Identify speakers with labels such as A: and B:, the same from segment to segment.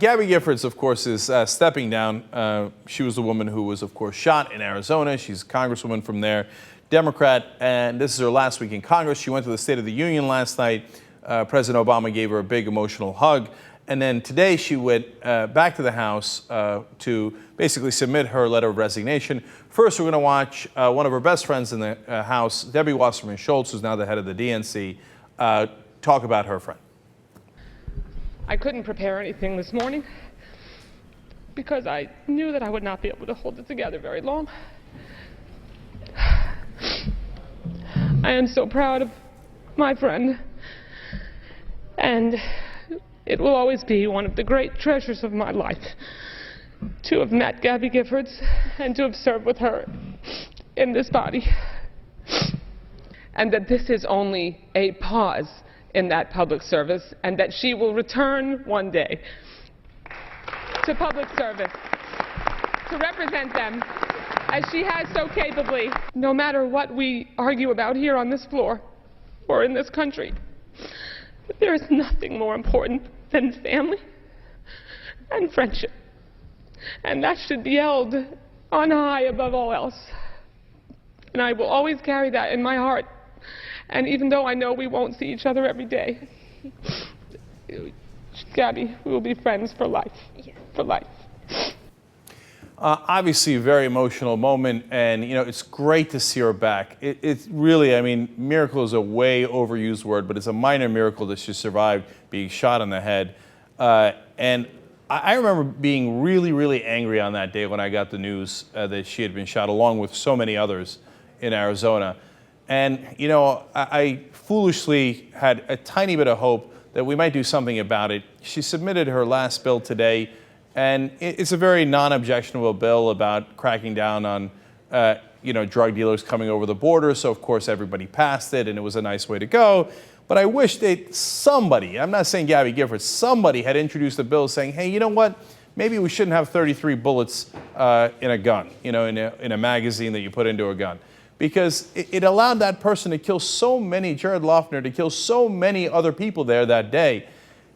A: Gabby Giffords, of course, is stepping down. She was the woman who was, of course, shot in Arizona. She's a congresswoman from there, Democrat, and this is her last week in Congress. She went to the State of the Union last night. President Obama gave her a big emotional hug. And then today she went back to the House to basically submit her letter of resignation. First, we're going to watch one of her best friends in the House, Debbie Wasserman Schultz, who's now the head of the DNC, talk about her friend.
B: I couldn't prepare anything this morning because I knew that I would not be able to hold it together very long. I am so proud of my friend, and it will always be one of the great treasures of my life to have met Gabby Giffords and to have served with her in this body, and that this is only a pause in that public service, and that she will return one day to public service to represent them as she has so capably. No matter what we argue about here on this floor or in this country, there is nothing more important than family and friendship, and that should be held on high above all else. And I will always carry that in my heart. And even though I know we won't see each other every day, Gabby, we will be friends for life, for life.
A: Obviously, a very emotional moment, and you know it's great to see her back. It's really, I mean, miracle is a way overused word, but it's a minor miracle that she survived being shot on the head. And I remember being really, really angry on that day when I got the news that she had been shot, along with so many others in Arizona. And, you know, I foolishly had a tiny bit of hope that we might do something about it. She submitted her last bill today, and it's a very non-objectionable bill about cracking down on, you know, drug dealers coming over the border. So, of course, everybody passed it, and it was a nice way to go. But I wish that somebody, I'm not saying Gabby Giffords, somebody had introduced a bill saying, hey, you know what? Maybe we shouldn't have 33 bullets in a gun, you know, in a magazine that you put into a gun. Because it allowed that person to kill so many, Jared Loughner, to kill so many other people there that day.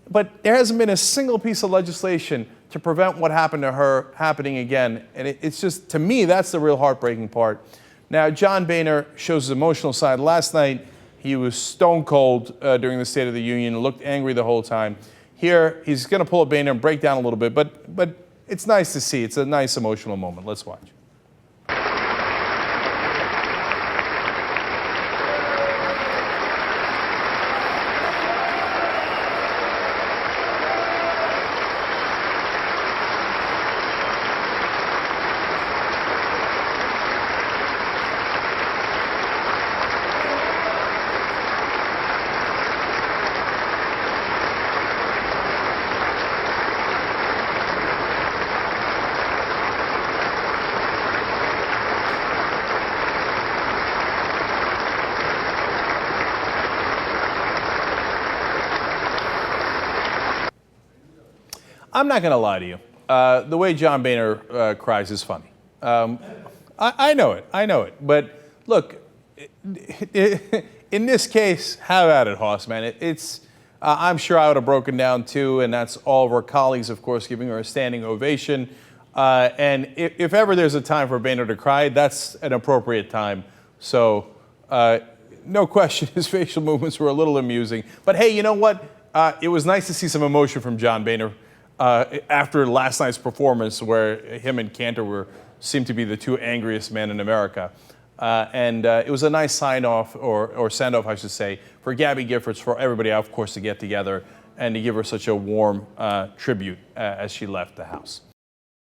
A: But there hasn't been a single piece of legislation to prevent what happened to her happening again. And it's just, to me, that's the real heartbreaking part. Now, John Boehner shows his emotional side. Last night, he was stone cold during the State of the Union, looked angry the whole time. Here, he's going to pull a Boehner and break down a little bit, but it's nice to see. It's a nice emotional moment. Let's watch. I'm not going to lie to you. The way John Boehner cries is funny. I know it. But look, in this case, have at it, Hoss, man. I'm sure I would have broken down too, and that's all of our colleagues, of course, giving her a standing ovation. And if ever there's a time for Boehner to cry, that's an appropriate time. So, no question, his facial movements were a little amusing. But hey, you know what? It was nice to see some emotion from John Boehner. After last night's performance, where him and Cantor seemed to be the two angriest men in America. And it was a nice sign-off, or send-off, I should say, for Gabby Giffords, for everybody, of course, to get together and to give her such a warm tribute as she left the House.